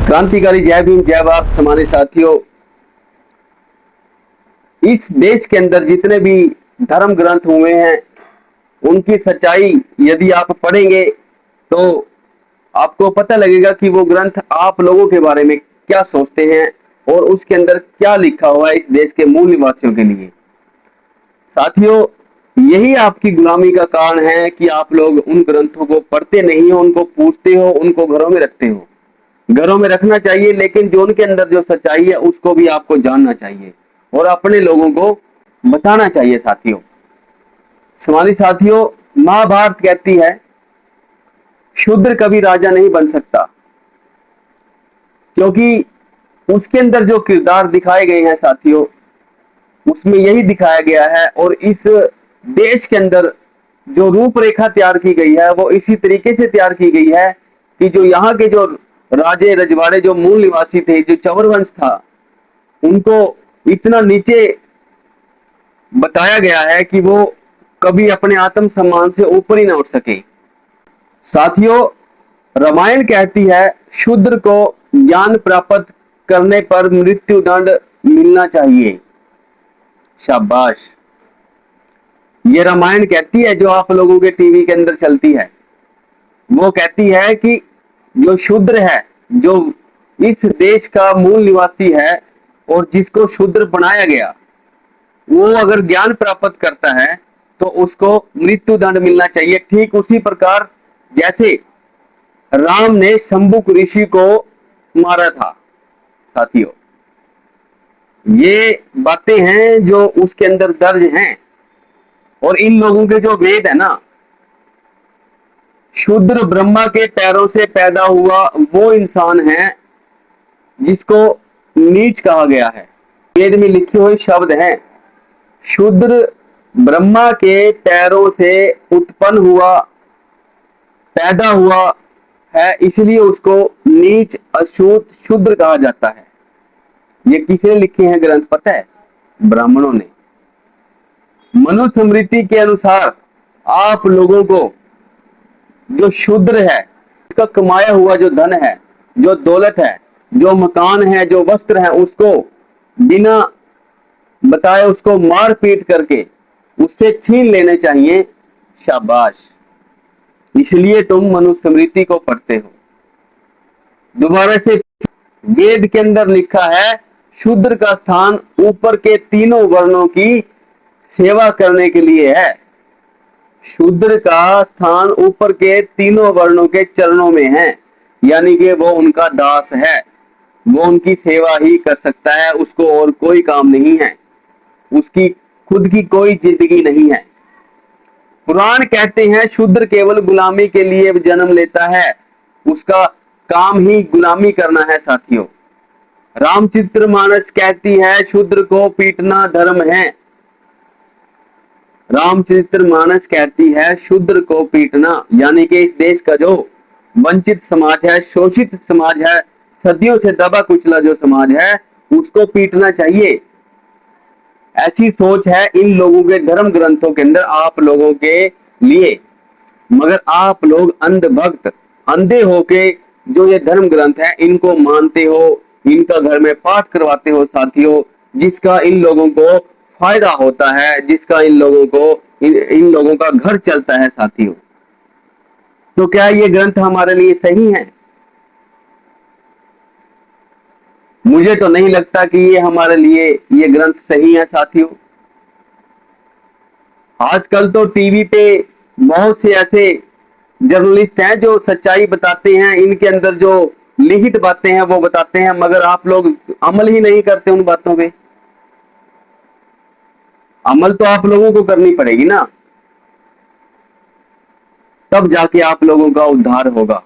क्रांतिकारी जय भीम जय भारत। हमारे साथियों, इस देश के अंदर जितने भी धर्म ग्रंथ हुए हैं उनकी सच्चाई यदि आप पढ़ेंगे तो आपको पता लगेगा कि वो ग्रंथ आप लोगों के बारे में क्या सोचते हैं और उसके अंदर क्या लिखा हुआ है इस देश के मूल निवासियों के लिए। साथियों, यही आपकी गुलामी का कारण है कि आप लोग उन ग्रंथों को पढ़ते नहीं हो, उनको पूछते हो, उनको घरों में रखते हो। घरों में रखना चाहिए, लेकिन जो उनके अंदर जो सच्चाई है उसको भी आपको जानना चाहिए और अपने लोगों को बताना चाहिए। साथियों, हमारी साथियों, महाभारत कहती है शूद्र कभी राजा नहीं बन सकता, क्योंकि उसके अंदर जो किरदार दिखाए गए हैं साथियों, उसमें यही दिखाया गया है। और इस देश के अंदर जो रूपरेखा तैयार की गई है वो इसी तरीके से तैयार की गई है कि जो यहाँ के जो राजे रजवाड़े जो मूल निवासी थे, जो चवर वंश था, उनको इतना नीचे बताया गया है कि वो कभी अपने आत्म सम्मान से ऊपर ही ना उठ सके। साथियों, रामायण कहती है शूद्र को ज्ञान प्राप्त करने पर मृत्यु दंड मिलना चाहिए। शाबाश, ये रामायण कहती है जो आप लोगों के टीवी के अंदर चलती है। वो कहती है कि जो शूद्र है, जो इस देश का मूल निवासी है और जिसको शूद्र बनाया गया, वो अगर ज्ञान प्राप्त करता है तो उसको मृत्यु दंड मिलना चाहिए। ठीक उसी प्रकार जैसे राम ने शंभुक ऋषि को मारा था। साथियों, ये बातें हैं जो उसके अंदर दर्ज हैं। और इन लोगों के जो वेद है ना, शूद्र ब्रह्मा के पैरों से पैदा हुआ वो इंसान है जिसको नीच कहा गया है। वेद में लिखे हुए शब्द हैं, शूद्र ब्रह्मा के पैरों से उत्पन्न हुआ, पैदा हुआ है, इसलिए उसको नीच अशुद्ध शूद्र कहा जाता है। ये किसने लिखे हैं ग्रंथ पता है? ब्राह्मणों ने। मनुस्मृति के अनुसार आप लोगों को जो शूद्र है, उसका कमाया हुआ जो धन है, जो दौलत है, जो मकान है, जो वस्त्र है, उसको बिना बताए उसको मार पीट करके उससे छीन लेने चाहिए। शाबाश, इसलिए तुम मनुस्मृति को पढ़ते हो। दोबारा से वेद के अंदर लिखा है शूद्र का स्थान ऊपर के तीनों वर्णों की सेवा करने के लिए है। शूद्र का स्थान ऊपर के तीनों वर्णों के चरणों में है, यानी कि वो उनका दास है, वो उनकी सेवा ही कर सकता है, उसको और कोई काम नहीं है, उसकी खुद की कोई जिंदगी नहीं है। पुराण कहते हैं शूद्र केवल गुलामी के लिए जन्म लेता है, उसका काम ही गुलामी करना है। साथियों, रामचरितमानस कहती है शूद्र को पीटना धर्म है। रामचरितमानस कहती है शूद्र को पीटना, यानी कि इस देश का जो वंचित समाज है, शोषित समाज है, सदियों से दबा कुचला जो समाज है, उसको पीटना चाहिए। ऐसी सोच है इन लोगों के धर्म ग्रंथों के अंदर आप लोगों के लिए। मगर आप लोग अंधभक्त, अंधे होके जो ये धर्म ग्रंथ है इनको मानते हो, इनका घर में पाठ करवाते हो। साथियों, जिसका इन लोगों को फायदा होता है, जिसका इन लोगों को इन लोगों का घर चलता है। साथियों, तो क्या ये ग्रंथ हमारे लिए सही है? मुझे तो नहीं लगता कि ये हमारे लिए ये ग्रंथ सही है। साथियों, आजकल तो टीवी पे बहुत से ऐसे जर्नलिस्ट हैं जो सच्चाई बताते हैं, इनके अंदर जो लिखित बातें हैं वो बताते हैं, मगर आप लोग अमल ही नहीं करते उन बातों पे। अमल तो आप लोगों को करनी पड़ेगी ना, तब जाके आप लोगों का उद्धार होगा।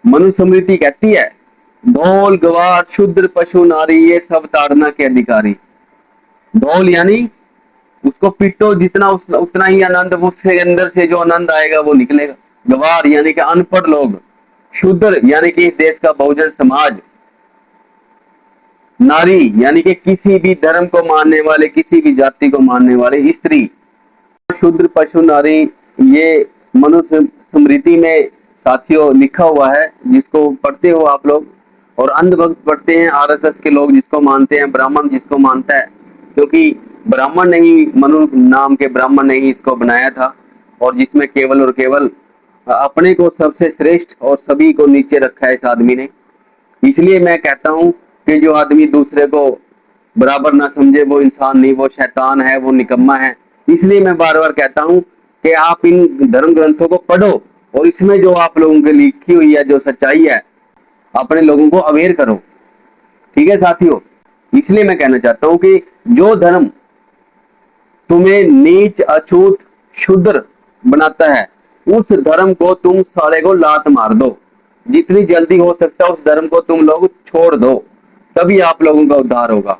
मनुस्मृति कहती है धौल गवार शूद्र पशु नारी ये सब ताड़ना के अधिकारी। धौल यानी उसको पीटो जितना उतना ही आनंद, उसके अंदर से जो आनंद आएगा वो निकलेगा। गवार यानी कि अनपढ़ लोग, शूद्र यानी कि इस देश का बहुजन समाज, नारी यानी कि किसी भी धर्म को मानने वाले, किसी भी जाति को मानने वाले स्त्री। शूद्र पशु नारी ये मनुस्मृति में साथियों लिखा हुआ है, जिसको पढ़ते हो आप लोग। और अंधभक्त पढ़ते हैं आरएसएस के लोग, जिसको मानते हैं, ब्राह्मण जिसको मानता है, क्योंकि ब्राह्मण ने ही, मनु नाम के ब्राह्मण ने ही इसको बनाया था, और जिसमें केवल और केवल अपने को सबसे श्रेष्ठ और सभी को नीचे रखा है इस आदमी ने। इसलिए मैं कहता हूं कि जो आदमी दूसरे को बराबर ना समझे वो इंसान नहीं, वो शैतान है, वो निकम्मा है। इसलिए मैं बार बार कहता हूं कि आप इन धर्म ग्रंथों को पढ़ो, और इसमें जो आप लोगों की लिखी हुई है, जो सच्चाई है, अपने लोगों को अवेयर करो। ठीक है साथियों, इसलिए मैं कहना चाहता हूं कि जो धर्म तुम्हें नीच, अछूत, शूद्र बनाता है, उस धर्म को तुम साले को लात मार दो। जितनी जल्दी हो सकता है उस धर्म को तुम लोग छोड़ दो, तभी आप लोगों का उद्धार होगा।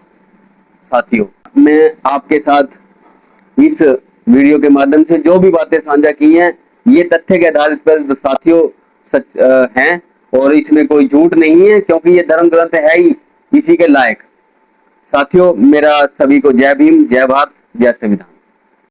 साथियों, मैं आपके साथ इस वीडियो के माध्यम से जो भी बातें साझा की हैं, ये तथ्य के आधारित पर साथियों सच हैं, और इसमें कोई झूठ नहीं है, क्योंकि ये धर्म ग्रंथ है ही इसी के लायक। साथियों, मेरा सभी को जय भीम, जय भारत, जय संविधान।